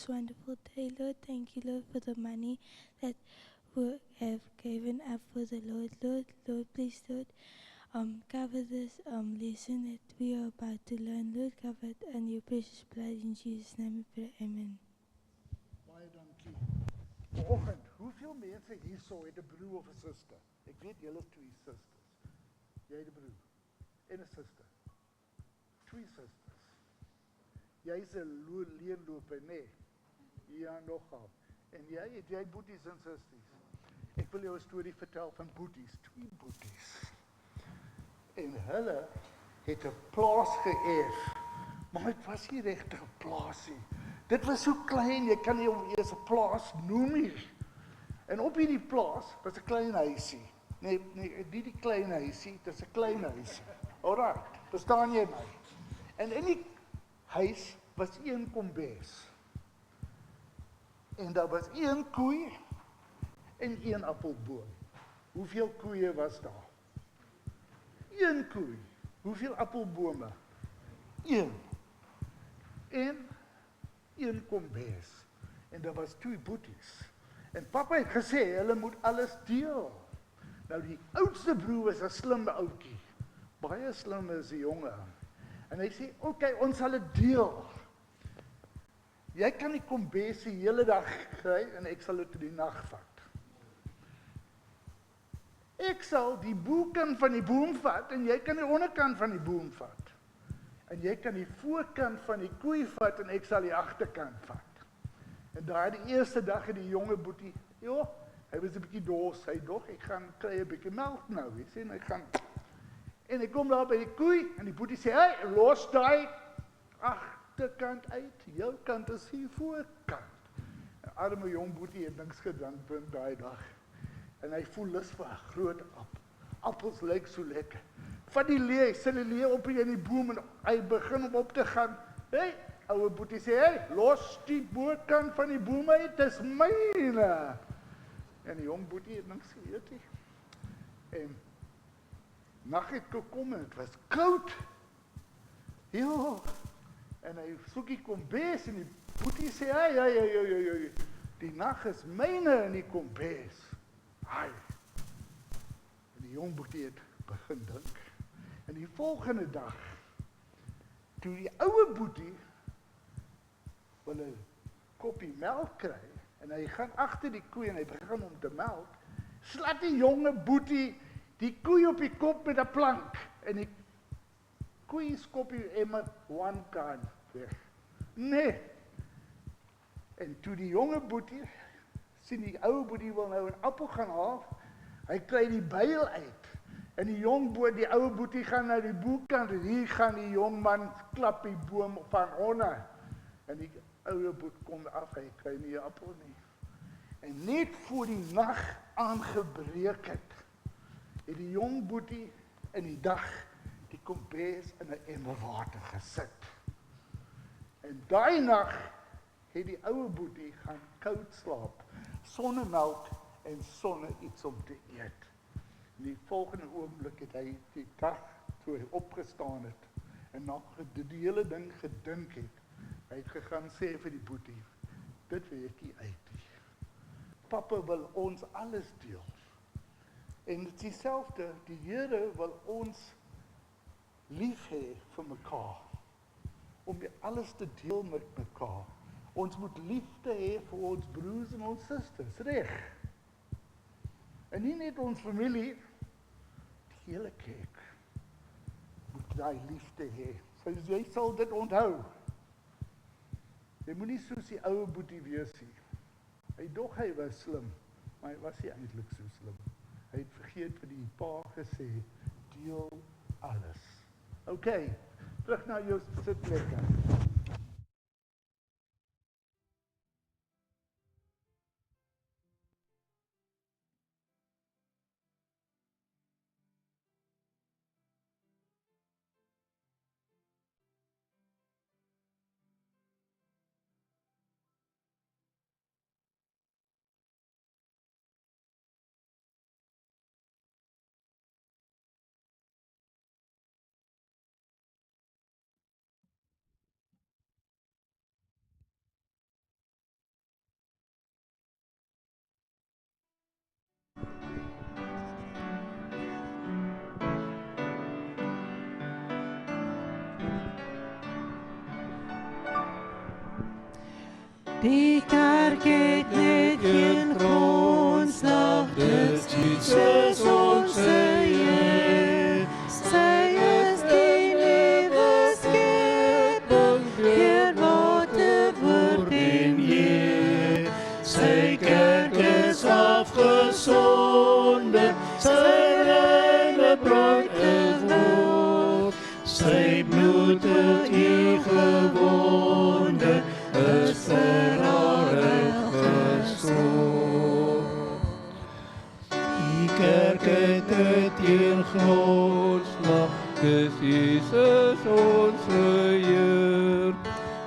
this wonderful day, Lord. Thank you, Lord, for the money that we have given up for the Lord. Lord, please, Lord, cover this lesson that we are about to learn. Lord, cover it in your precious blood. In Jesus' name we pray. Amen. Baie dankie. Vanoggend, hoeveel mense hierso het 'n broer of 'n suster? Ek weet julle is twee susters. Jy het 'n broer en 'n suster. Twee susters. Jy's 'n leenloper, nee. Ja, nogal. En jy boeties en susters. Ek wil jou 'n storie vertel van boeties, twee boeties. En hulle het 'n plaas geërf. Maar dit was nie regtig 'n plaas nie. Dit was so klein, jy kan nie eers 'n plaas noem nie. En op hierdie plaas was 'n klein huisie. Nee, nie die klein huisie, dit is 'n klein huisie. Alraai, verstaan jy my? En in die huis was een kombes. En daar was een koei en een appelboom. Hoeveel koeie was daar? Een koei. Hoeveel appelbome? Een. En een kombes. En daar was twee boeties. En papa het gesê, hulle moet alles deel. Nou die oudste broer was 'n slim ouetjie. Baie slim is die jonge. En hy sê, "Oké, ons sal dit deel. Jy kan die kombes die hele dag kry en ek sal dit in die nag vat. Ek sal die bokant van die boom vat en jy kan die onderkant van die boom vat. En jy kan die voorkant van die koei vat en ek sal die agterkant vat." En daai die eerste dag het die jonge boetie, joh, hy was 'n bietjie dors, hy dog, ek gaan kry 'n bietjie melk nou, jy sien, ek gaan. En ek kom daar by die koei en die boetie sê, "Hey, los daai agterkant uit, jou kant is hier voorkant." 'n Arme jong boetie het niks gedrink binne daai dag. En hy voel lus vir 'n groot appel. Appels lyk so lekker. Vat die leeu, sit die leeu op in die boom en hy begin om op te gaan. Hey, ouwe boetie sê, "Hey, los die bokant van die boom uit, dis myne." En die jong boetie het niks geëet nie. En nag het gekom en het was koud. Ja. En hy soek die kombes en die boetie sê, "Hey, die nag is myne in die kombes." Hai. En die jong boetie het begin dink. En die volgende dag, toe die ouwe boetie wil 'n koppie melk kry, en hy gaan agter die koei en hy begin om te melk, slat die jonge boetie die koei op die kop met 'n plank, en die koei skop die emmer one kant weg. Nee. En toe die jonge boetie sien die ouwe boetie wil nou 'n appel gaan haal, hy kry die byl uit. En die ouwe boetie gaan na die bokant en hier gaan die jong man klap die boom van onder. En die ouwe boet kom af, hy kry nie 'n appel nie. En net voor die nag aangebreek het die jong boetie in die dag die kombes in 'n emmer water gesit. En daai nag het die ouwe boetie gaan koud slaap, sonder melk en sonder iets om te eet. In die volgende oomblik het hy die dag toe hy opgestaan het en nog die hele ding gedink het. Hy het gegaan sê vir die boetie, "Dit weet nie uit nie. Papa wil ons alles deel. En dit is dieselfde, die Here wil ons lief hê vir mekaar, om alles te deel met mekaar. Ons moet liefde hê vir ons broers en ons susters, reg? En nie net ons familie, die hele kerk moet daai liefde hê. So jy sal dit onthou. Jy moenie soos die ouwe boetie wees nie. Hy dog hy was slim, maar hy was nie eintlik so slim. Hy het vergeet vir die pa gesê, deel alles. Okay, terug na jou sitplekke. Die kerk het net geen grondslag, dit Jesus ons Heer. Sy is die lewe skepping, deur water word en heer. Sy kerk is afgesonder, sy reine bruid geword. Sy bloed het U gewonde, is vir haar gestort. Die kerk het teen grondslag, dis Jesus ons Heer.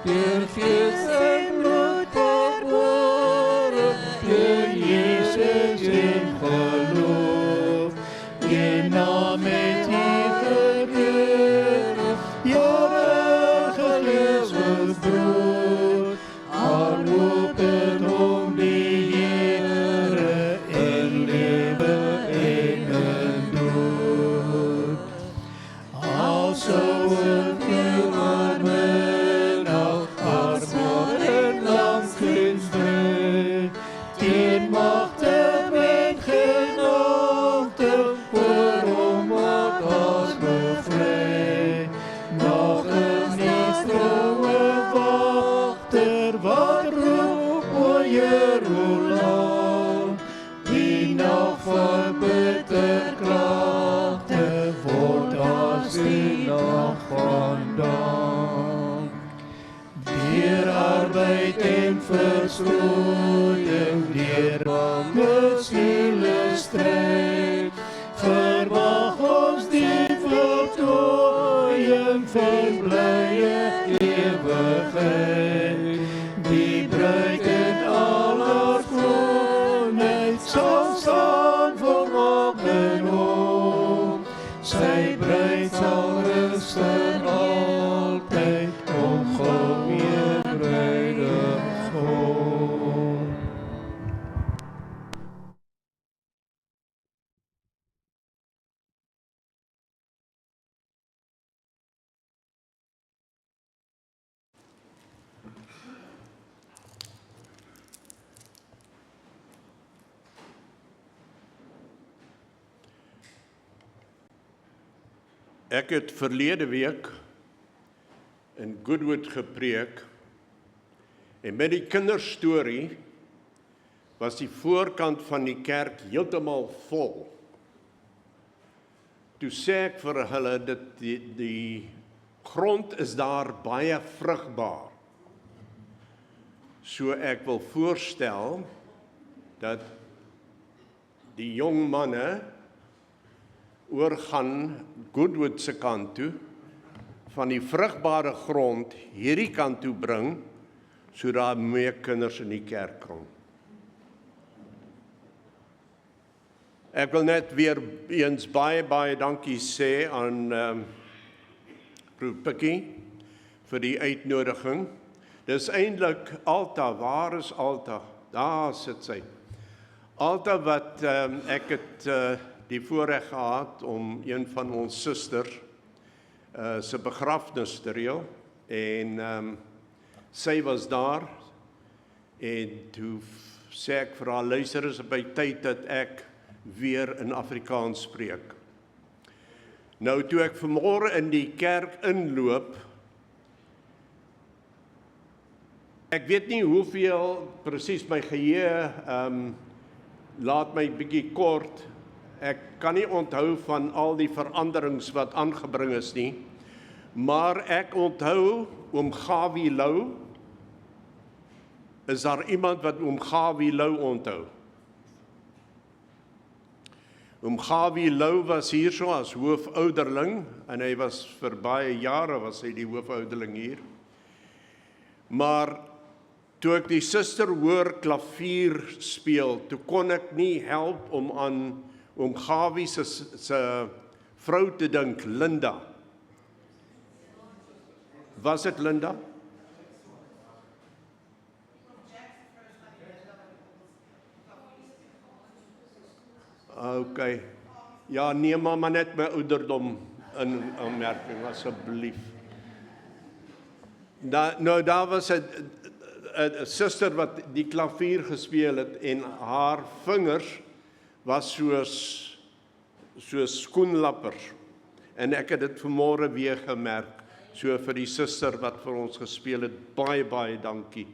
Deur Gees en bloed verbore, deur Jesus in geloof. Die naam het U verheerlik, jarige lewensbrood. Haar hoop het om die Here in lewe en in dood. Al sou veel armen al haar smaak en langs geen strijd, teen magte met genade, voor hom wat ons bevry. Nog is die trouwe wagter wat roep, o Jerusalem. Die nag van bitter kragte word as die nag van dag. Deur arbeid en verstoring, deur bange siele strijd, verwag ons die voltooiing van blye ewigheid. Die bruid in al haar skoonheid sal staan volmaak in hom. Sy bruid sal rus vir altyd, ongeweer bruidegom. Ek het verlede week in Goodwood gepreek en met die kinderstorie was die voorkant van die kerk heeltemal vol. Toe sê ek vir hulle dat die grond is daar baie vrugbaar. So ek wil voorstel dat die jong manne oorgaan Goodwood se kant toe, van die vrugbare grond hierdie kant toe bring, sodat meer kinders in die kerk kom. Ek wil net weer eens baie dankie sê aan Prof Pikkie vir die uitnodiging. Dis eintlik Alta, waar is Alta? Daar sit sy. Alta wat ek het die voorreg gehad om een van ons susters se begrafnis te reël en sy was daar en toe sê ek vir haar, luister, is by tyd dat ek weer in Afrikaans spreek. Nou toe ek vanmôre in die kerk inloop, ek weet nie hoeveel presies my geheue laat my bietjie kort. Ek kan nie onthou van al die veranderings wat aangebring is nie, maar ek onthou oom Gawie Lou. Is daar iemand wat oom Gawie Lou onthou? Oom Gawie Lou was hier so as hoofouderling en hy was vir baie jare was hy die hoofouderling hier. Maar toe ek die suster hoor klavier speel, toe kon ek nie help om aan oom Gawie se vrou te dink, Linda. Was dit Linda? Okay. Ja, neem maar net my ouderdom in aanmerking asseblief. Nou daar was 'n 'n suster wat die klavier gespeel het en haar vingers was soos skoenlappers. En ek het dit vanmôre weer gemerk. So vir die suster wat vir ons gespeel het, baie, baie dankie.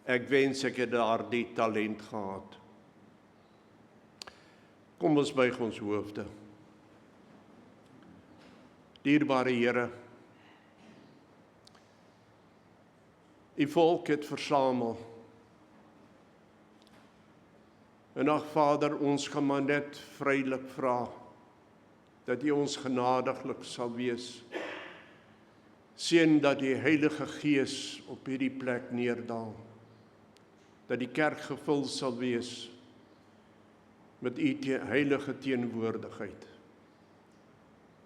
Ek wens ek het daardie talent gehad. Kom ons buig ons hoofde. Dierbare Here, U volk het versamel. En ag Vader, ons kan maar net vrylik vra dat U ons genadiglik sal wees. Seën dat die Heilige Gees op hierdie plek neerdal. Dat die kerk gevul sal wees met U heilige teenwoordigheid.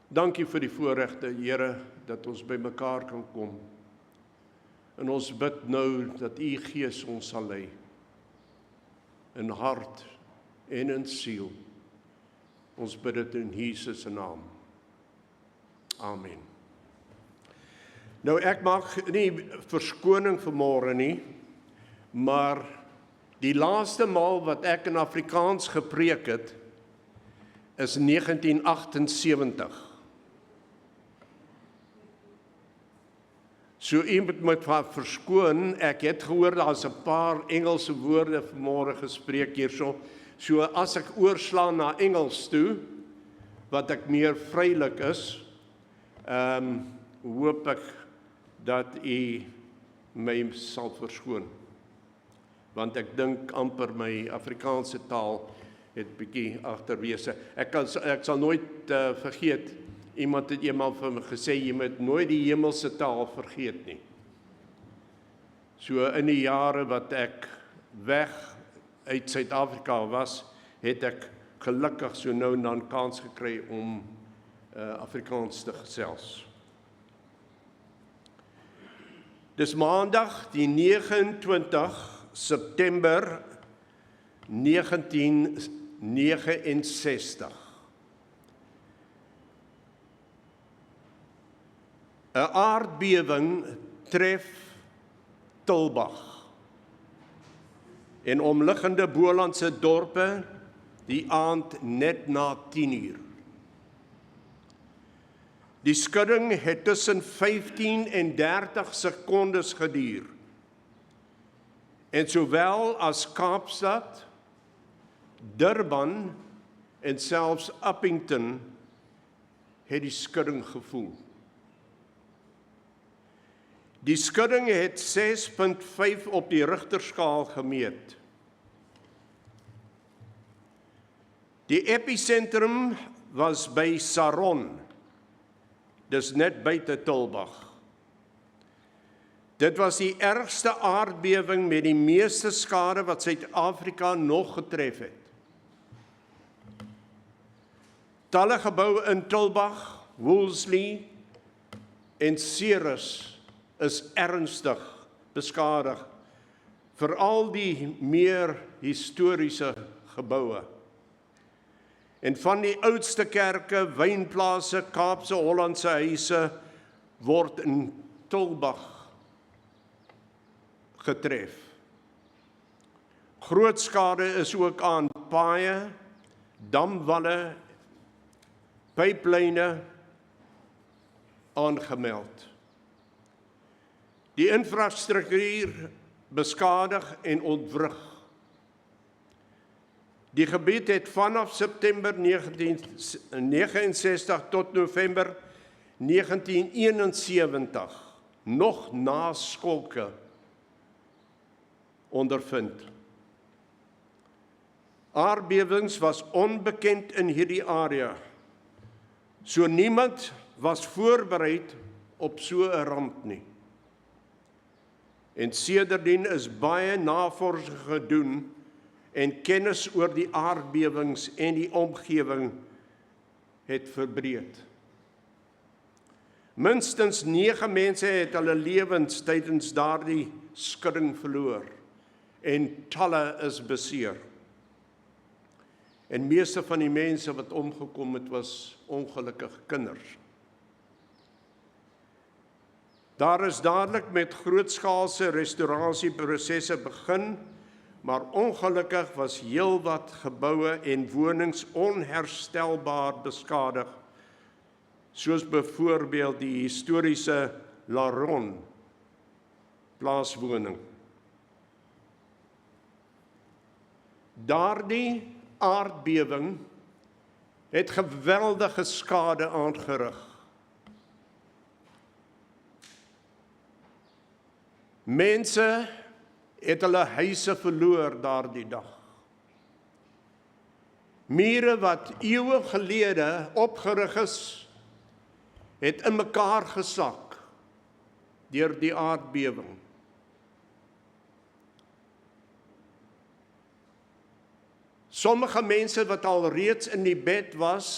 Dankie vir die voorregte, Here, dat ons by mekaar kan kom. En ons bid nou dat U Gees ons sal lei. In hart en in siel. Ons bid dit in Jesus se naam. Amen. Nou ek mag nie verskoning vanmôre nie, maar die laaste maal wat ek in Afrikaans gepreek het, is 1978. So u moet my verskoon, ek het gehoor daar's 'n paar Engelse woorde vanmôre gespreek hierso. So as ek oorslaan na Engels toe, wat ek meer vrylik is, hoop ek dat u my sal verskoon. Want ek dink amper my Afrikaanse taal het bietjie agterwese. Ek sal nooit vergeet, iemand het eendag vir my gesê, jy moet nooit die hemelse taal vergeet nie. So in die jare wat ek weg uit Suid-Afrika was, het ek gelukkig so nou en dan kans gekry om Afrikaans te gesels. Dis maandag die 29 September 1969. 'n aardbewing tref Tulbagh en omliggende Bolandse dorpe die aand net na 10:00. Die skudding het tussen 15 en 30 sekondes geduur. En sowel as Kaapstad, Durban en selfs Upington het die skudding gevoel. Die skudding het 6.5 op die Richterskaal gemeet. Die episentrum was by Saron, dis net buite Tulbagh. Dit was die ergste aardbewing met die meeste skade wat Suid-Afrika nog getref het. Talle geboue in Tulbagh, Wolseley en Ceres is ernstig beskadig, veral die meer historiese geboue. En van die oudste kerke, wynplase, Kaapse Hollandse huise word in Tulbagh getref. Groot skade is ook aan paaie, damwalle, pyplyne aangemeld. Die infrastruktuur beskadig en ontwrig. Die gebied het vanaf September 1969 tot November 1971 nog na skolke ondervind. Aardbewings was onbekend in hierdie area. So niemand was voorbereid op so 'n ramp nie. En sedertdien is baie navorsing gedoen en kennis oor die aardbewings en die omgewing het verbreed. Minstens 9 mense het hulle lewens tydens daardie skudding verloor en talle is beseer. En meeste van die mense wat omgekom het was ongelukkig kinders. Daar is dadelik met grootskaalse restaurasieprosesse begin, maar ongelukkig was heelwat geboue en wonings onherstelbaar beskadig, soos byvoorbeeld die historiese Laron plaaswoning. Daardie aardbewing het geweldige skade aangerig. Mense het hulle huise verloor daardie dag. Mure wat eeue gelede opgerig is, het in mekaar gesak deur die aardbewing. Sommige mense wat al reeds in die bed was,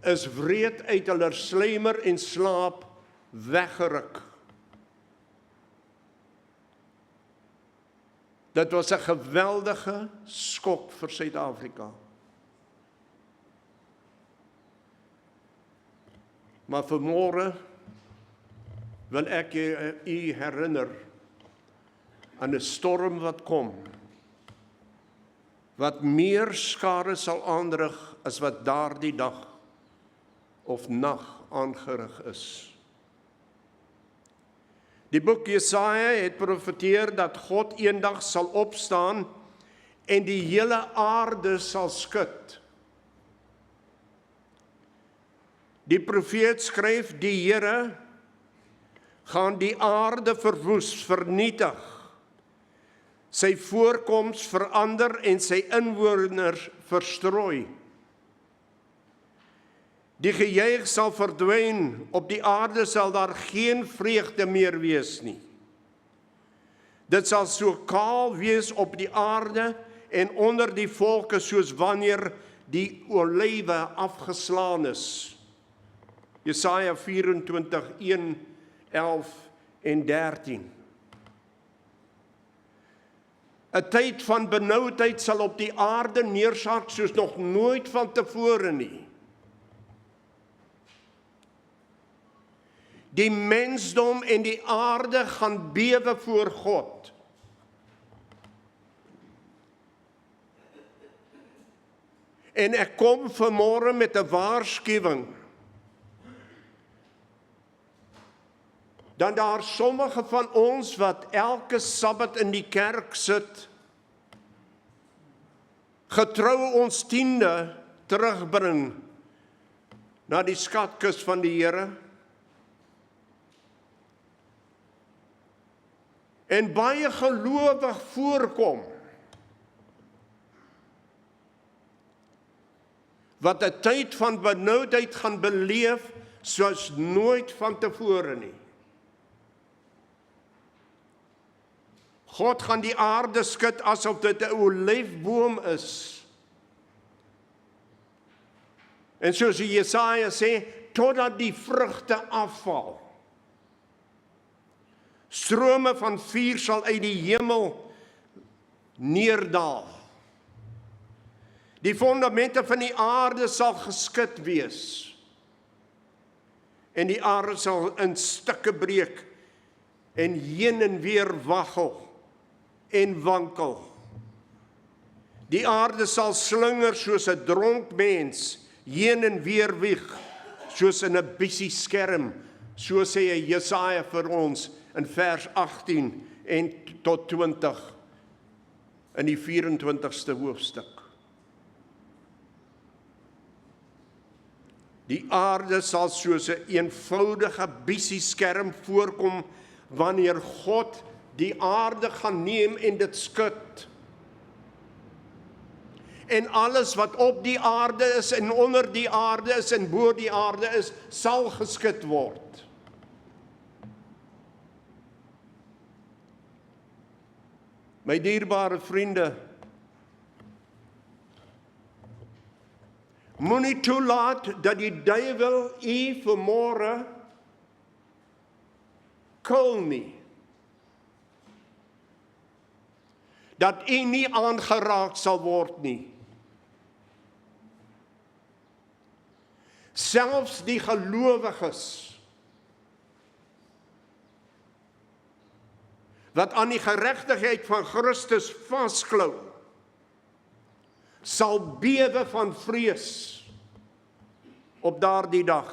is wreed uit hulle slymer en slaap weggeruk. Dit was 'n geweldige skok vir Suid-Afrika. Maar vanmôre wil ek u herinner aan 'n storm wat kom, wat meer skade sal aanrig as wat daardie dag of nag aangerig is. Die boek Jesaja het profeteer dat God eendag sal opstaan en die hele aarde sal skud. Die profeet skryf, die Here gaan die aarde verwoes, vernietig, sy voorkoms verander en sy inwoners verstrooi. Die gejuig sal verdwyn, op die aarde sal daar geen vreugde meer wees nie. Dit sal so kaal wees op die aarde en onder die volke soos wanneer die olywe afgeslaan is. Jesaja 24, 1, 11 en 13. 'n tyd van benoudheid sal op die aarde neersak soos nog nooit van tevore nie. Die mensdom en die aarde gaan bewe voor God. En ek kom vanmôre met 'n waarskuwing. Dan daar sommige van ons wat elke Sabbat in die kerk sit, getrou ons tiende terugbring na die skatkis van die Here. En baie gelowig voorkom, wat 'n tyd van benoudheid gaan beleef soos nooit van tevore nie. God gaan die aarde skud asof dit 'n olyfboom is. En soos Jesaja sê, totdat die vrugte afval. Strome van vuur sal uit die hemel neerdal. Die fondamente van die aarde sal geskit wees. En die aarde sal in stukke breek en heen en weer waggel en wankel. Die aarde sal slinger soos 'n dronk mens, heen en weer wieg, soos in 'n busy skerm, so sê Jesaja vir ons in vers 18 en tot 20 in die 24ste hoofstuk. Die aarde sal soos 'n eenvoudige busy skerm voorkom wanneer God die aarde gaan neem en dit skud. En alles wat op die aarde is en onder die aarde is en bo die aarde is, sal geskit word. My dierbare vriende, moenie toelaat dat die duiwel u vanmôre kil nie. Dat u nie aangeraak sal word nie. Selfs die gelowiges wat aan die geregtigheid van Christus vasklou, sal bewe van vrees op daardie dag.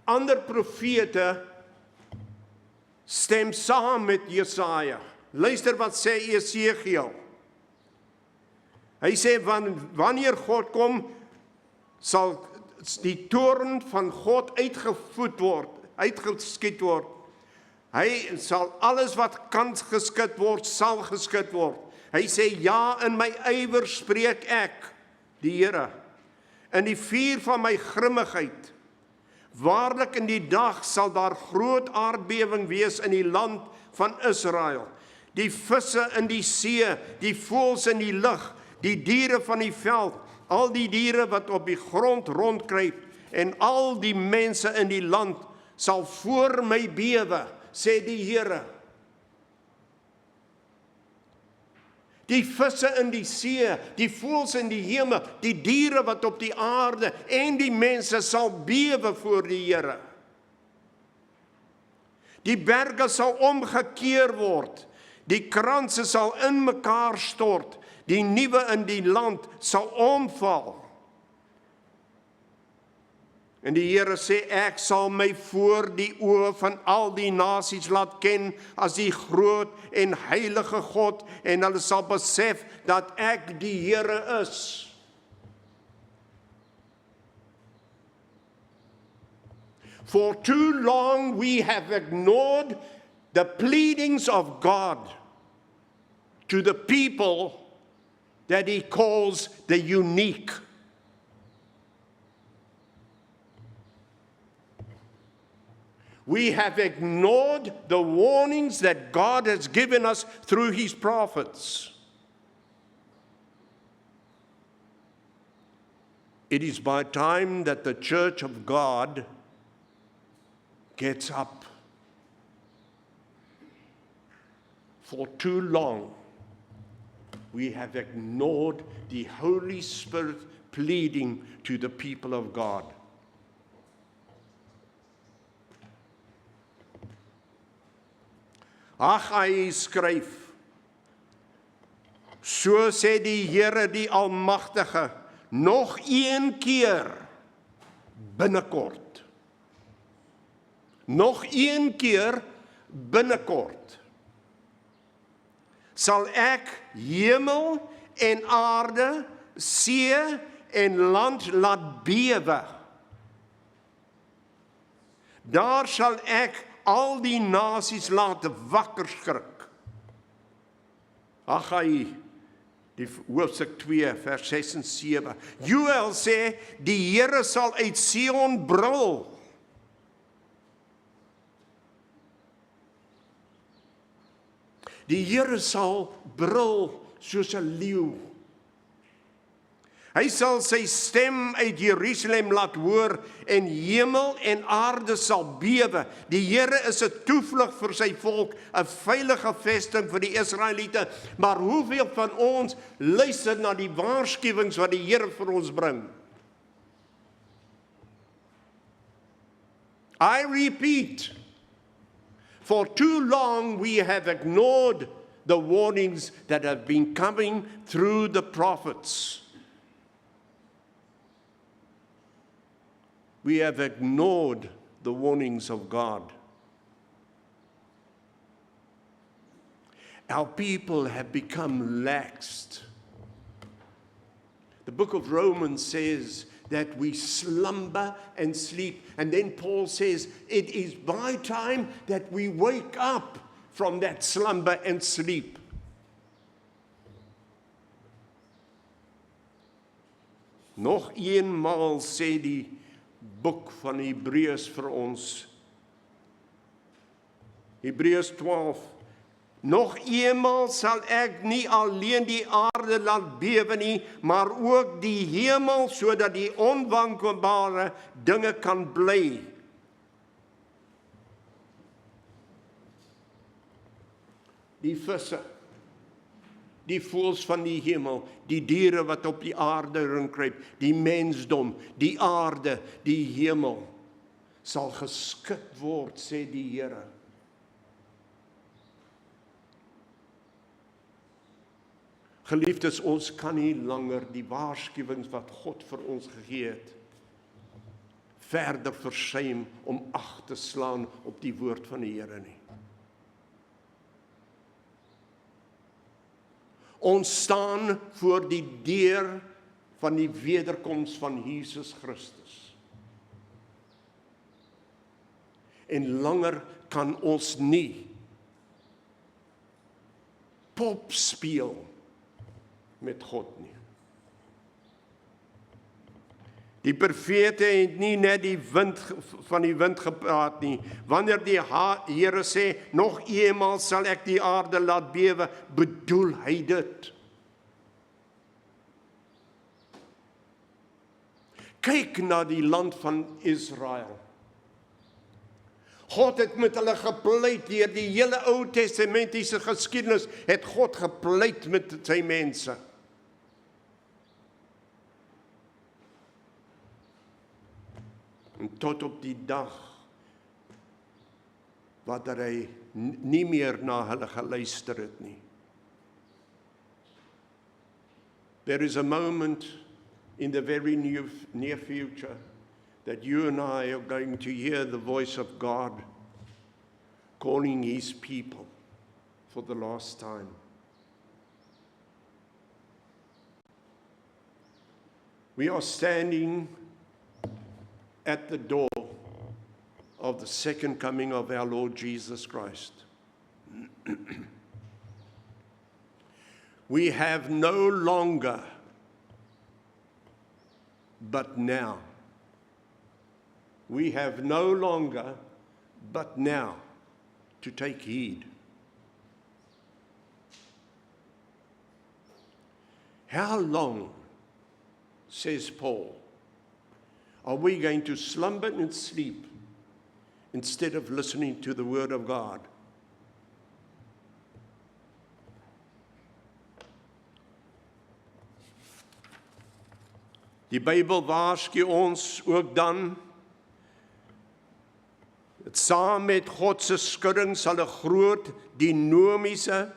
Ander profete stem saam met Jesaja. Luister wat sê Esegiel. Hy sê, wanneer God kom, sal die toorn van God uitgeskiet word. Hy sal alles wat kan geskit word, sal geskit word. Hy sê, ja, in my ywer spreek ek, die Here, in die vuur van my grimmigheid. Waarlik in die dag sal daar groot aardbewing wees in die land van Israel. Die visse in die see, die voëls in die lug, die diere van die veld, al die diere wat op die grond rondkruip, en al die mense in die land sal voor my bewe, sê die Here. Die visse in die see, die voëls in die hemel, die diere wat op die aarde en die mense sal bewe voor die Here. Die berge sal omgekeer word, die kranse sal in mekaar stort, die nuwe in die land sal omval. En die Here sê, ek sal my voor die oë van al die nasies laat ken as die groot en heilige God, en hulle sal besef dat ek die Here is. For too long we have ignored the pleadings of God to the people that He calls the unique. We have ignored the warnings that God has given us through His prophets. It is by time that the church of God gets up. For too long, we have ignored the Holy Spirit pleading to the people of God. Haggai skryf, so sê die Here die Almagtige, nog een keer binnekort. Nog een keer binnekort sal ek hemel en aarde, see en land laat bewe. Daar sal ek al die nasies laat wakker skrik. Haggai, die hoofstuk 2, vers 6 en 7. Joël sê, die Here sal uit Sion brul. Die Here sal brul soos 'n leeu. Hy sal sy stem uit Jerusalem laat hoor, en hemel en aarde sal bewe. Die Here is 'n toevlug vir sy volk, 'n veilige vesting vir die Israeliete. Maar hoeveel van ons luister na die waarskuwings wat die Here vir ons bring? I repeat, for too long we have ignored the warnings that have been coming through the prophets. We have ignored the warnings of God. Our people have become laxed. The book of Romans says that we slumber and sleep. And then Paul says, it is by time that we wake up from that slumber and sleep. Nog eenmaal sê die boek van Hebreërs vir ons. Hebreërs 12. Nog eenmaal sal ek nie alleen die aarde laat bewe nie, maar ook die hemel, sodat die onwankelbare dinge kan bly. Die visse, die voëls van die hemel, die diere wat op die aarde rondkruip, die mensdom, die aarde, die hemel, sal geskit word, sê die Here. Geliefdes, ons kan nie langer die waarskuwings wat God vir ons gegee het, verder versuim om ag te slaan op die woord van die Here nie. Ons staan voor die deur van die wederkoms van Jesus Christus. En langer kan ons nie pop speel met God nie. Die profete het nie net van die wind gepraat nie. Wanneer die Here sê, nog eenmaal sal ek die aarde laat bewe, bedoel hy dit. Kyk na die land van Israel. God het met hulle gepleit, deur die hele Ou Testamentiese geskiedenis, het God gepleit met sy mense. En tot op die dag, wat hy nie meer na hulle geluister het nie. There is a moment in the very near future that you and I are going to hear the voice of God calling His people for the last time. We are standing at the door of the second coming of our Lord Jesus Christ. We have no longer, but now. We have no longer, but now, to take heed. How long, says Paul, are we going to slumber and sleep instead of listening to the Word of God? Die Bybel waarsku ons ook dan, dat saam met God se skudding sal 'n groot demoniese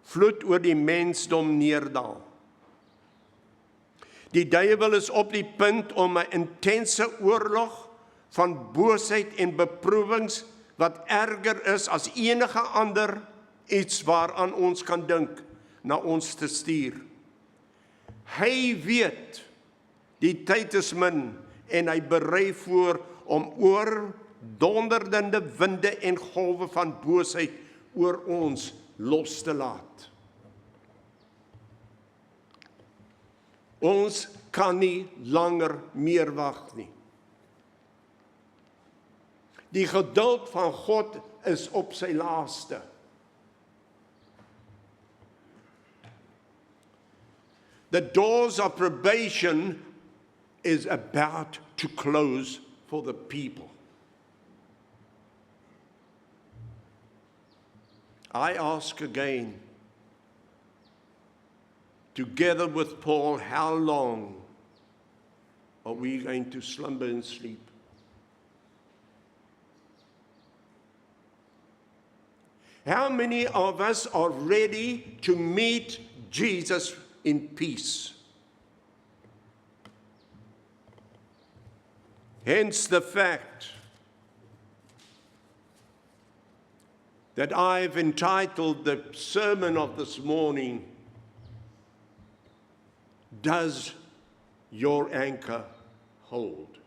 vloed oor die mensdom neerdal. Die duiwel is op die punt om 'n intense oorlog van boosheid en beproewings wat erger is as enige ander iets waaraan ons kan dink, na ons te stuur. Hy weet, die tyd is min en hy berei voor om oor donderdende winde en golwe van boosheid oor ons los te laat. Ons kan nie langer meer wag nie. Die geduld van God is op sy laaste. The doors of probation is about to close for the people. I ask again, together with Paul, how long are we going to slumber and sleep? How many of us are ready to meet Jesus in peace? Hence the fact that I've entitled the sermon of this morning, Does Your Anchor Hold?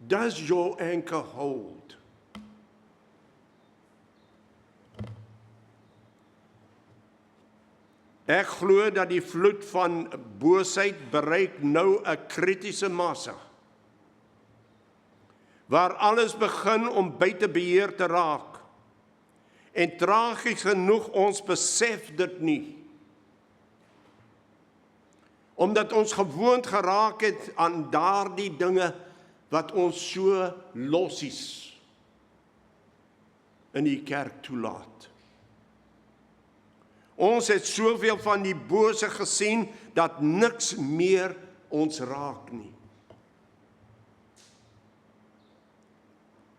Does your anchor hold? Ek glo dat die vloed van boosheid bereik nou 'n kritiese massa, waar alles begin om buite beheer te raak. En tragies genoeg, ons besef dit nie. Omdat ons gewoond geraak het aan daardie dinge wat ons so lossies in die kerk toelaat. Ons het soveel van die bose gesien, dat niks meer ons raak nie.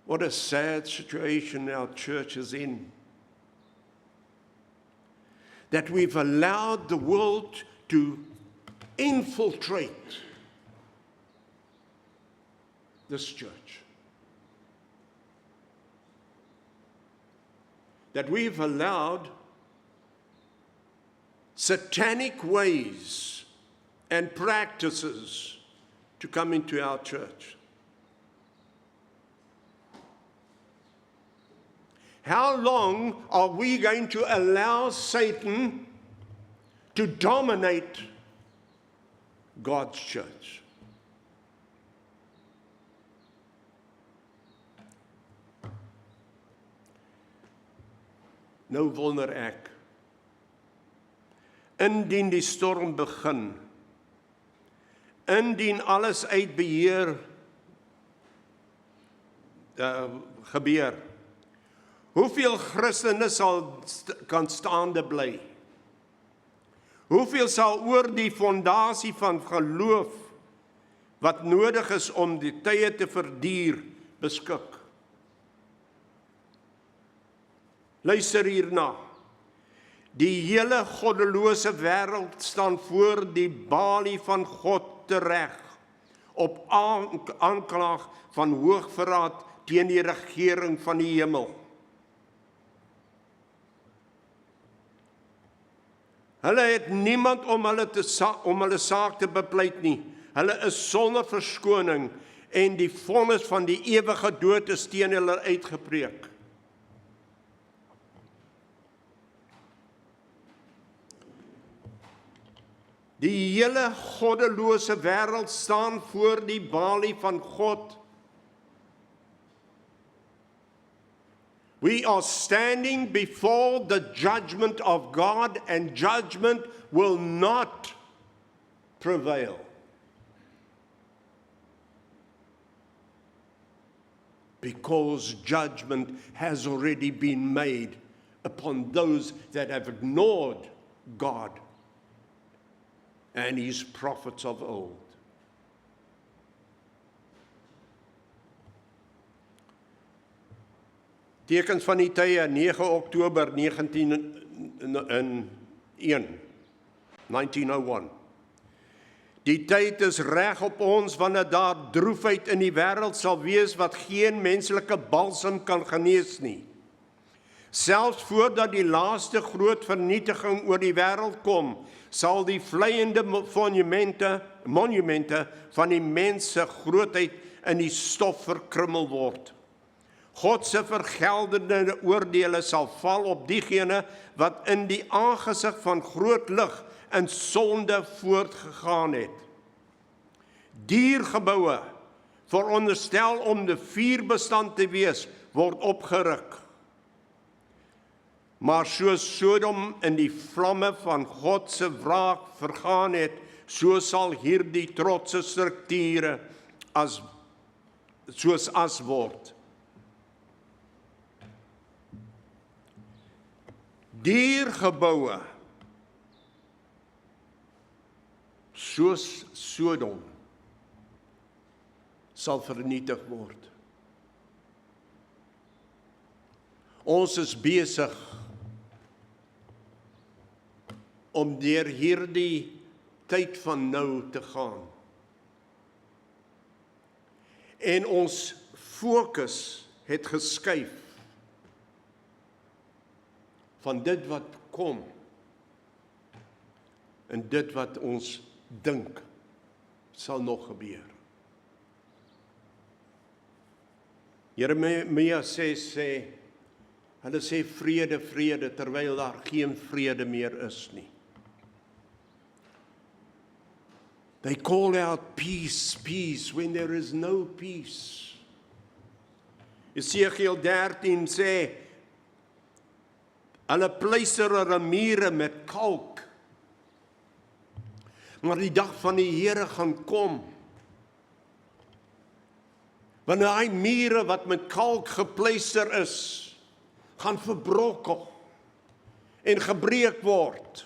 What a sad situation our church is in. That we've allowed the world to infiltrate this church. That we've allowed satanic ways and practices to come into our church. How long are we going to allow Satan to dominate God's church? Nou wonder ek, indien die storm begin, indien alles uit beheer gebeur, hoeveel Christene kan staande bly? Hoeveel sal oor die fondasie van geloof, wat nodig is om die tye te verduur, beskik? Luister hierna. Die hele goddelose wêreld staan voor die balie van God tereg, op aanklag van hoogverraad teen die regering van die hemel. Hulle het niemand om hulle saak te bepleit nie. Hulle is sonder verskoning en die vonnis van die ewige dood is teen hulle uitgepreek. Die hele goddelose wêreld staan voor die balie van God. We are standing before the judgment of God, and judgment will not prevail. Because judgment has already been made upon those that have ignored God and his prophets of old. Tekens van die tye, 9 Oktober 1901. Die tyd is reg op ons wanneer daar droefheid in die wêreld sal wees wat geen menslike balsem kan genees nie. Selfs voordat die laaste groot vernietiging oor die wêreld kom, sal die vleiende monumente van die mens se grootheid in die stof verkrummel word. God se vergeldende oordeele sal val op diegene wat in die aangesig van groot lig in sonde voortgegaan het. Diergeboue, veronderstel om die vuurbestand te wees, word opgeruk. Maar soos Sodom in die vlamme van God se wraak vergaan het, so sal hierdie trotse strukture soos as word. Diergeboue, soos Sodom, sal vernietig word. Ons is besig om deur hierdie tyd van nou te gaan. En ons fokus het geskuif van dit wat kom en dit wat ons dink sal nog gebeur. Jeremia sê, hulle sê vrede, vrede, terwyl daar geen vrede meer is nie. They call out peace, peace, when there is no peace. Esegiel 13 sê, hulle pleister hulle mure met kalk. Maar die dag van die Here gaan kom, wanneer hy mure wat met kalk gepleister is, gaan verbrokkel en gebreek word.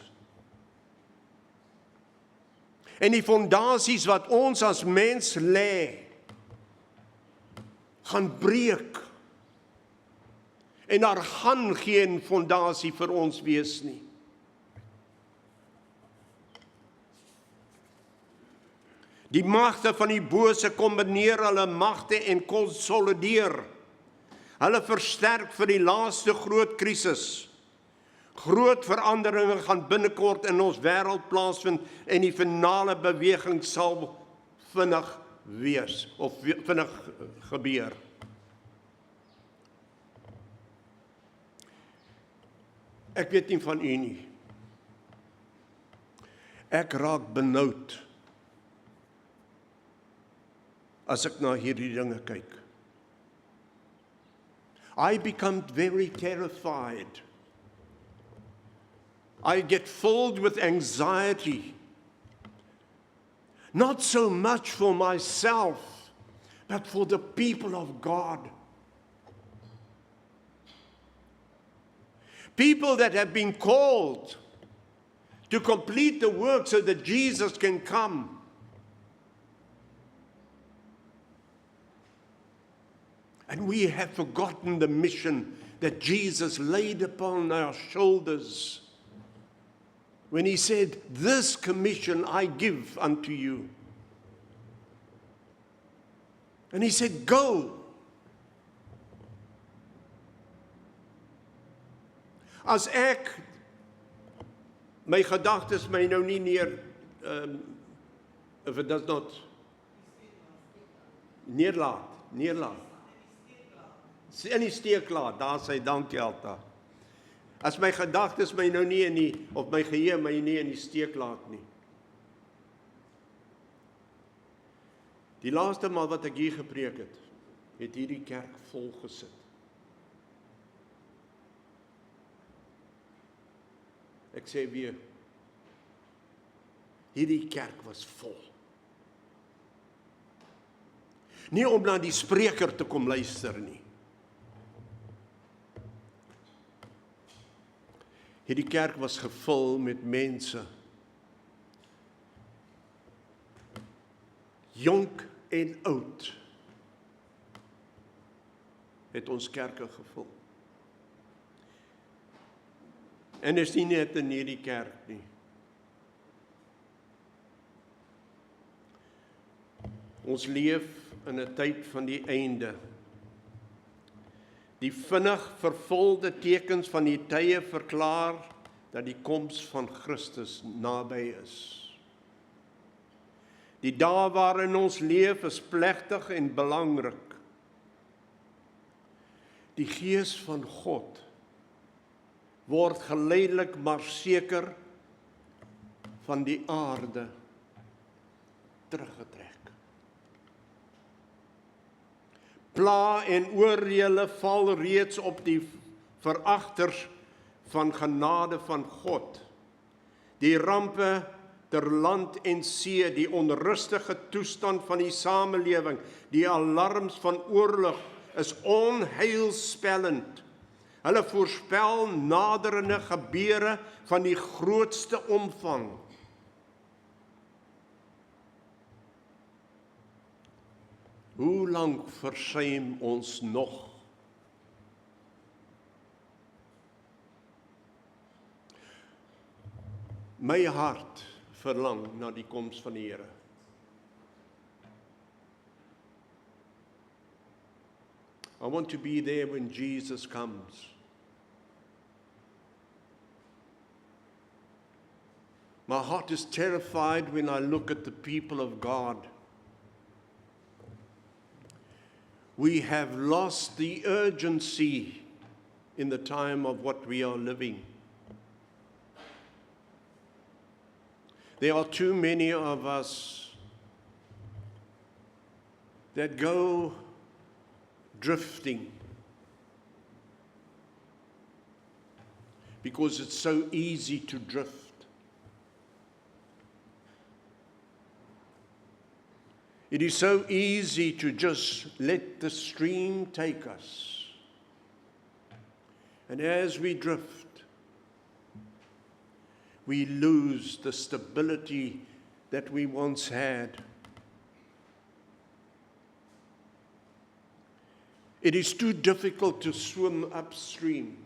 En die fondasies wat ons as mens lê, gaan breek En daar gaan geen fondasie vir ons wees nie. Die magte van die bose kombineer hulle magte en konsolideer. Hulle versterk vir die laaste groot krisis. Groot veranderinge gaan binnekort in ons wêreld plaasvind en die finale beweging sal vinnig wees of vinnig gebeur. Ek weet nie van u nie. Ek raak benoud as ek na hierdie dinge kyk. I become very terrified. I get filled with anxiety. Not so much for myself, but for the people of God. People that have been called to complete the work so that Jesus can come. And we have forgotten the mission that Jesus laid upon our shoulders when he said, "This commission I give unto you." And he said, "Go." As ek my gedagtes my nou nie if it does not neerlaat. In die steek laat, daar sê dankie Alta. As my gedagtes my nou nie of my geheue my nie in die steek laat nie. Die laaste maal wat ek hier gepreek het hierdie kerk vol gesit. Ek sê weer, hierdie kerk was vol. Nie om na die spreker te kom luister nie. Hierdie kerk was gevul met mense, jonk en oud, het ons kerke gevul. En is nie net in hierdie kerk nie. Ons leef in 'n tyd van die einde. Die vinnig vervulde tekens van die tye verklaar dat die koms van Christus naby is. Die dae waarin ons leef is plegtig en belangrik. Die Gees van God word geleidelik maar seker van die aarde teruggetrek. Pla en oordeele val reeds op die veragters van genade van God. Die rampe ter land en see, die onrustige toestand van die samelewing, die alarms van oorlog is onheilspellend. Hulle voorspel naderende gebeure van die grootste omvang. Hoe lank versuim ons nog? My hart verlang na die koms van die Here. I want to be there when Jesus comes. My heart is terrified when I look at the people of God. We have lost the urgency in the time of what we are living. There are too many of us that go drifting because it's so easy to drift. It is so easy to just let the stream take us. And as we drift, we lose the stability that we once had. It is too difficult to swim upstream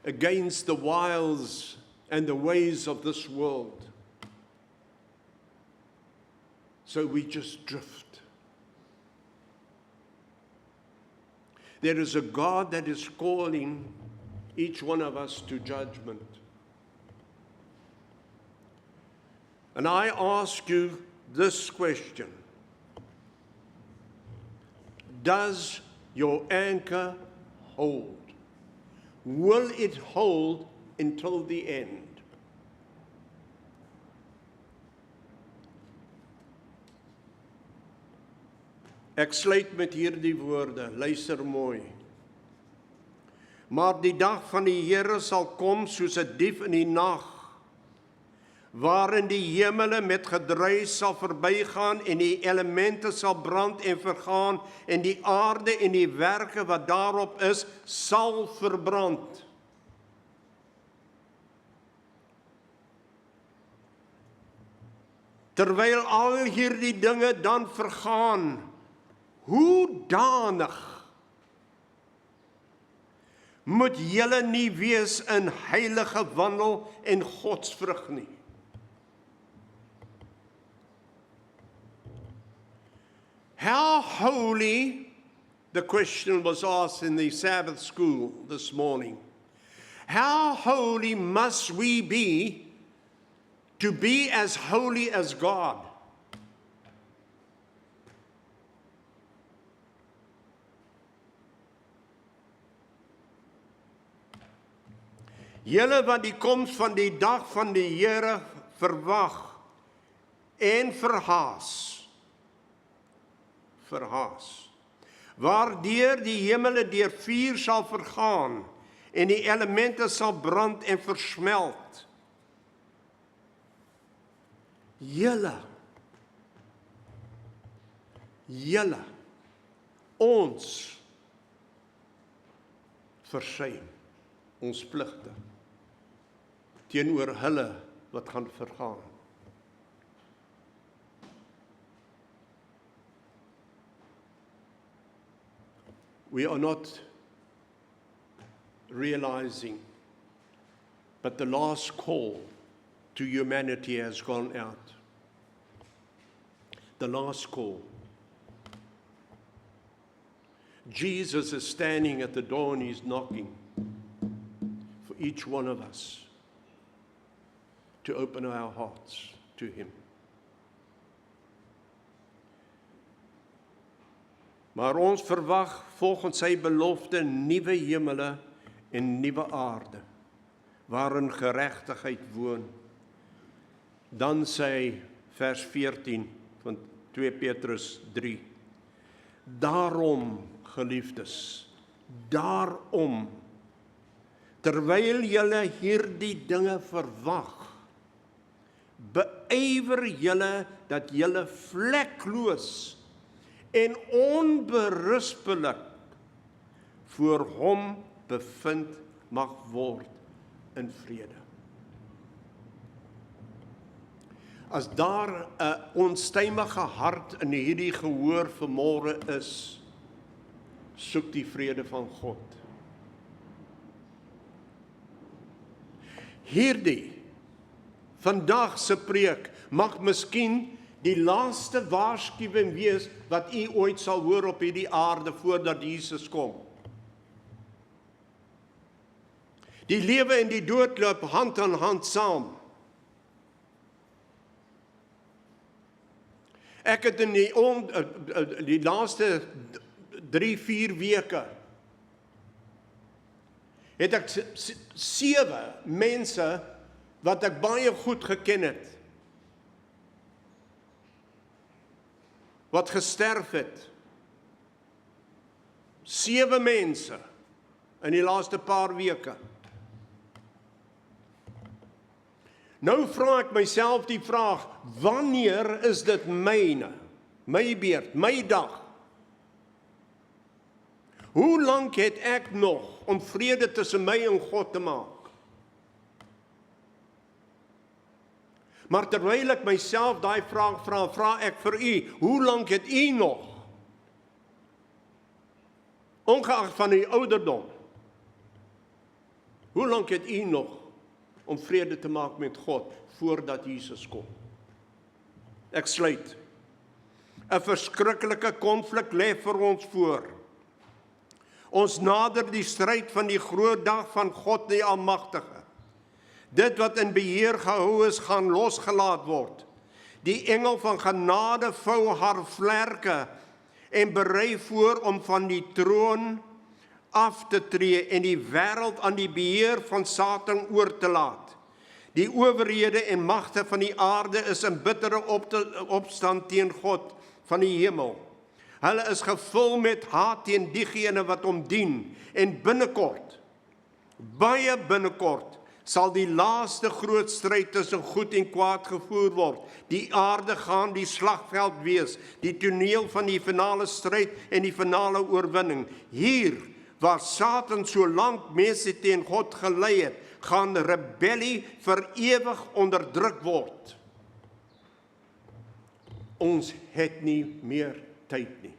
against the wiles and the ways of this world. So we just drift. There is a God that is calling each one of us to judgment. And I ask you this question. Does your anchor hold? Will it hold until the end? Ek sluit met hierdie woorde, luister mooi. Maar die dag van die Here sal kom soos 'n dief in die nag, waarin die hemele met gedruis sal verbygaan en die elemente sal brand en vergaan en die aarde en die werke wat daarop is sal verbrand. Terwyl al hierdie dinge dan vergaan, hoe danig moet julle nie wees in heilige wandel en godsvrug nie. How holy, the question was asked in the Sabbath school this morning. How holy must we be to be as holy as God? Julle wat die koms van die dag van die Here verwag en verhaas, waardeur die hemele deur vuur sal vergaan en die elemente sal brand en versmelt. Julle, ons versuim ons pligte teenoor hulle wat gaan vergaan. We are not realizing, but the last call to humanity has gone out. The last call. Jesus is standing at the door and he's knocking for each one of us to open our hearts to him. Maar ons verwag volgens sy belofte nuwe hemele en nuwe aarde, waarin geregtigheid woon. Dan sê vers 14 van 2 Petrus 3, daarom, geliefdes, daarom, terwyl julle hierdie dinge verwag, beywer julle dat julle vlekloos en onberispelik voor hom bevind mag word in vrede. As daar 'n onstuimige hart in hierdie gehoor vanmôre is, soek die vrede van God. Hierdie vandag se preek mag miskien die laaste waarskuwing wees wat u ooit sal hoor op hierdie aarde voordat Jesus kom. Die lewe en die dood loop hand aan hand saam. Ek het in die laaste 3-4 weke het ek 7 mense wat ek baie goed geken het, wat gesterf het. 7 mense in die laaste paar weke. Nou vra ek myself die vraag, wanneer is dit myne, my beurt, my dag? Hoe lank het ek nog om vrede tussen my en God te maak? Maar terwyl ek myself daai vraag vra ek vir u, hoe lank het u nog ongeag van die ouderdom. Hoe lank het u nog om vrede te maak met God voordat Jesus kom? Ek sluit. 'n verskriklike konflik lê vir ons voor. Ons nader die stryd van die groot dag van God die Almagtige. Dit wat in beheer gehou is, gaan losgelaat word. Die engel van genade vou haar vlerke en berei voor om van die troon af te tree en die wêreld aan die beheer van Satan oor te laat. Die owerhede en magte van die aarde is in bittere opstand teen God van die hemel. Hulle is gevul met haat teen diegene wat hom dien en binnekort, baie binnekort, sal die laaste groot stryd tussen goed en kwaad gevoer word. Die aarde gaan die slagveld wees, die toneel van die finale stryd en die finale oorwinning. Hier, waar Satan so lank mense teen God gelei het, gaan rebellie vir ewig onderdruk word. Ons het nie meer tyd nie.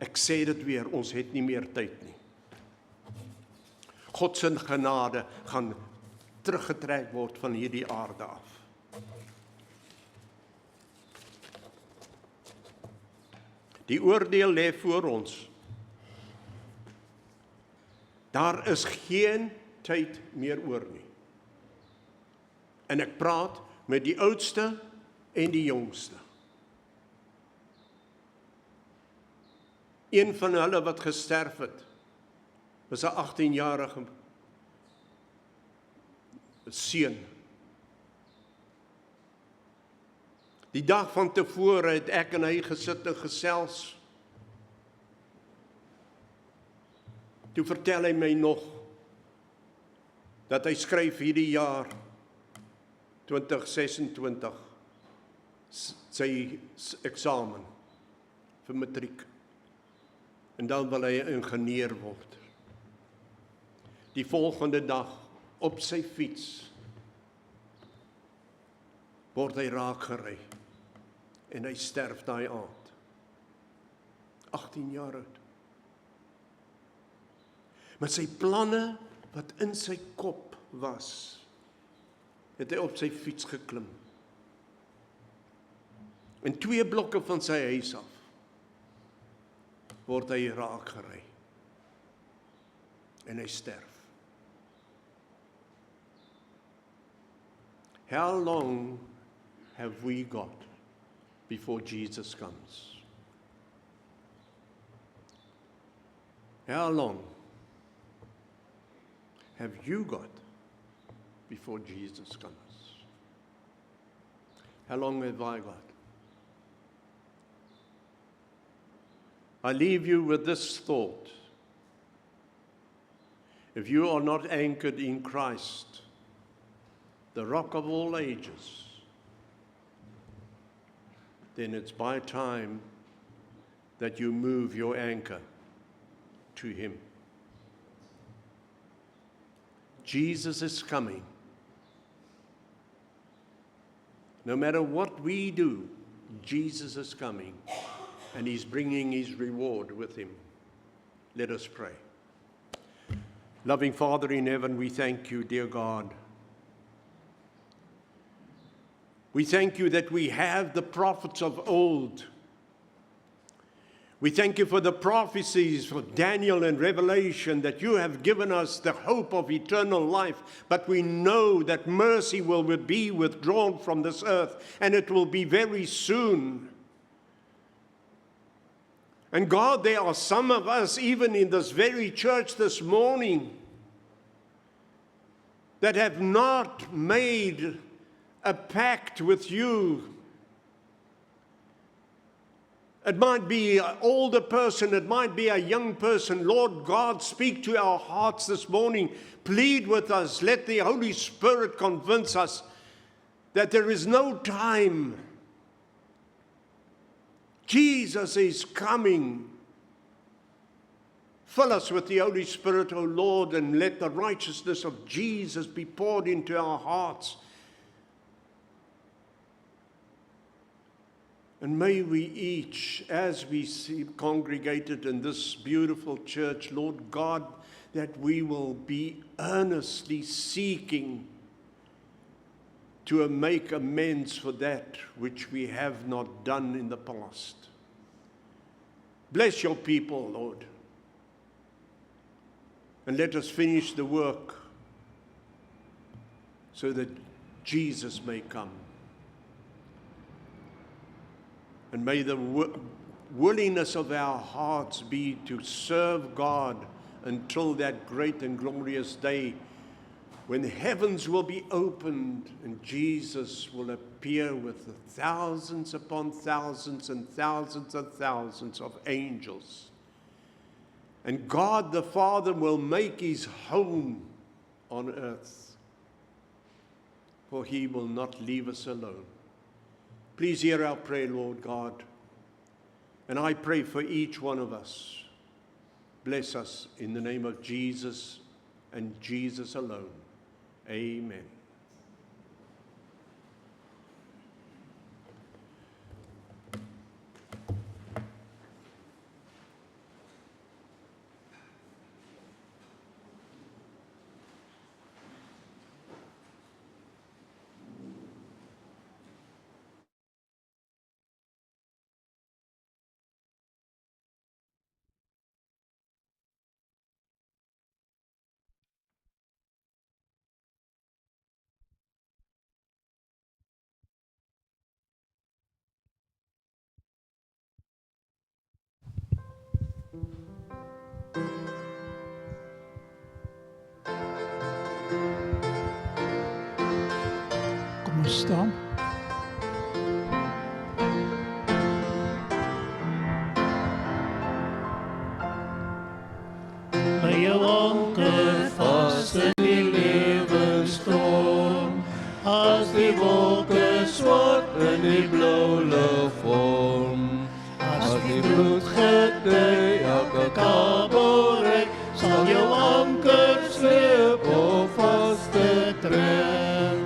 Ek sê dit weer, ons het nie meer tyd nie. God se genade gaan teruggetrek word van hierdie aarde af. Die oordeel lê voor ons. Daar is geen tyd meer oor nie. En ek praat met die oudste en die jongste. Een van hulle wat gesterf het, was 'n 18-jarige seun. Die dag van tevore het ek en hy gesit en gesels. Toe vertel hy my nog dat hy skryf hierdie jaar 2026 sy eksamen vir matriek. En dan wil hy 'n ingenieur word. Die volgende dag op sy fiets word hy raak gery en hy sterf daai aand. 18 jaar oud. Met sy planne wat in sy kop was, het hy op sy fiets geklim. En 2 blokke van sy huis af word hy raak gery. En hy sterf. How long have we got before Jesus comes? How long have you got before Jesus comes? How long have I got? I leave you with this thought. If you are not anchored in Christ, the rock of all ages, then it's by time that you move your anchor to Him. Jesus is coming. No matter what we do, Jesus is coming, and He's bringing His reward with Him. Let us pray. Loving Father in heaven, we thank you, dear God. We thank you that we have the prophets of old. We thank you for the prophecies for Daniel and Revelation, that you have given us the hope of eternal life. But we know that mercy will be withdrawn from this earth, and it will be very soon. And God, there are some of us, even in this very church this morning, that have not made a pact with you. It might be an older person, it might be a young person. Lord God, speak to our hearts this morning. Plead with us. Let the Holy Spirit convince us that there is no time. Jesus is coming. Fill us with the Holy Spirit, O Lord, and let the righteousness of Jesus be poured into our hearts. And may we each, as we see congregated in this beautiful church, Lord God, that we will be earnestly seeking to make amends for that which we have not done in the past. Bless your people, Lord, and let us finish the work so that Jesus may come. And may the willingness of our hearts be to serve God until that great and glorious day when the heavens will be opened and Jesus will appear with thousands upon thousands and thousands and thousands of angels. And God the Father will make his home on earth, for he will not leave us alone. Please hear our prayer, Lord God. And I pray for each one of us. Bless us in the name of Jesus and Jesus alone. Amen. Kom ons staan. By jou anker vas in die lewensstorm, as die wolke swart in die blou lug vorm, as die bloed gedei elke kabel reik, sal jou anker sleep of vaste trek.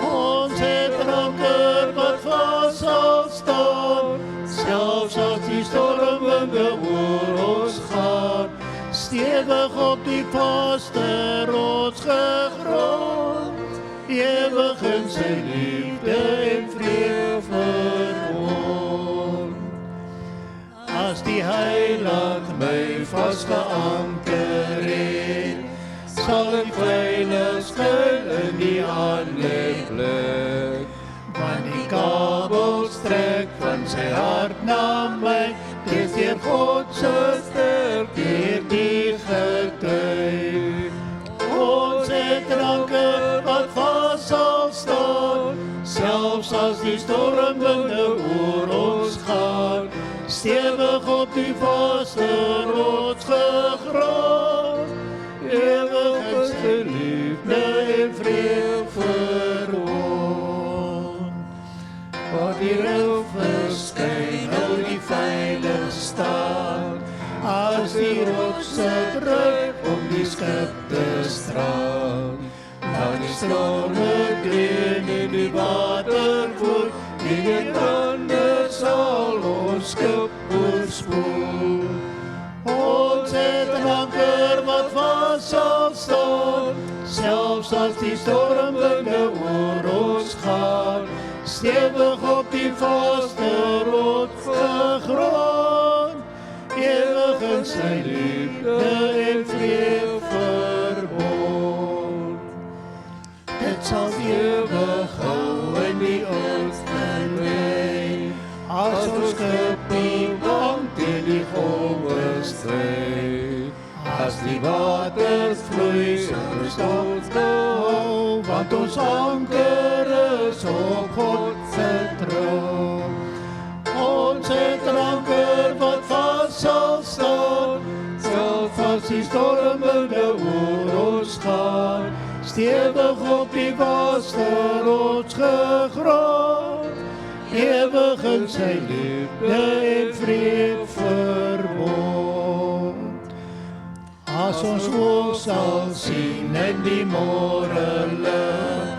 Ons het 'n anker wat vas sal staan, selfs as die stormwinde oor ons gaan, stewig op die vaste rots gegrond, ewig in sy liefde en vrede vir ons. As die Heiland my vasgeanker het, sal ek veilig skuil in die ander plek. Want die kabel strek van sy hart na my, dis deur God se sterk deur die getuig. Ons het 'n anker wat vas sal staan, selfs as die stormwinde oor ons gaan, stewig op die vaste rots gegrond, ewig in sy liefde en vrede vir ons. Waar die rou verskyn, hou die veilig staan, as die rotse dreig om die skip te strand. Dan die storme dreun en die water vloei, en die brande sal ons skip oorspoel. Ons het 'n anker wat vas sal staan, selfs as die stormwinde oor ons gaan, stewig op die vaste rots gegrond, ewig in sy liefde en vrede vir ons. Dit sal ewig hou in die oorlei, as ons skip nie want in die golwe stry. As die water vloei, sal ons behou, want ons anker is op God se troon. Ons het 'n anker wat vas sal staan, selfs as die stormwinde oor ons gaan, stewig op die vaste rots gegrond, ewig in sy liefde en vrede vir ons. As ons oog sal sien in die môre lig,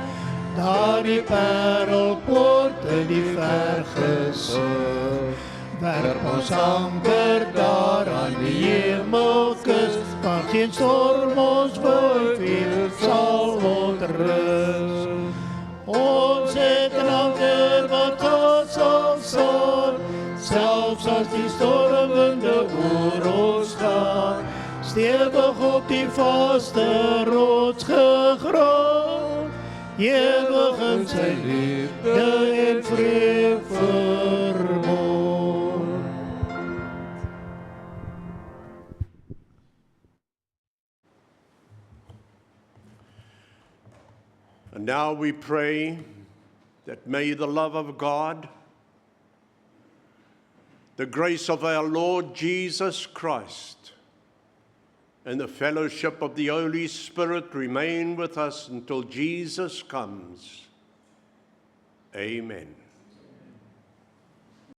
daar die parelpoort in die vergezicht. Werp ons anker daar aan die hemelkus, kan geen storm ons verviel, sal ontrust. Ons het 'n anker wat God sal staan, selfs as die stormwinde oor ons gaan. Stewig op die vaste rots gegrond, ewig in sy liefde en vrede verbond. And now we pray that may the love of God, the grace of our Lord Jesus Christ, and the fellowship of the Holy Spirit remain with us until Jesus comes. Amen.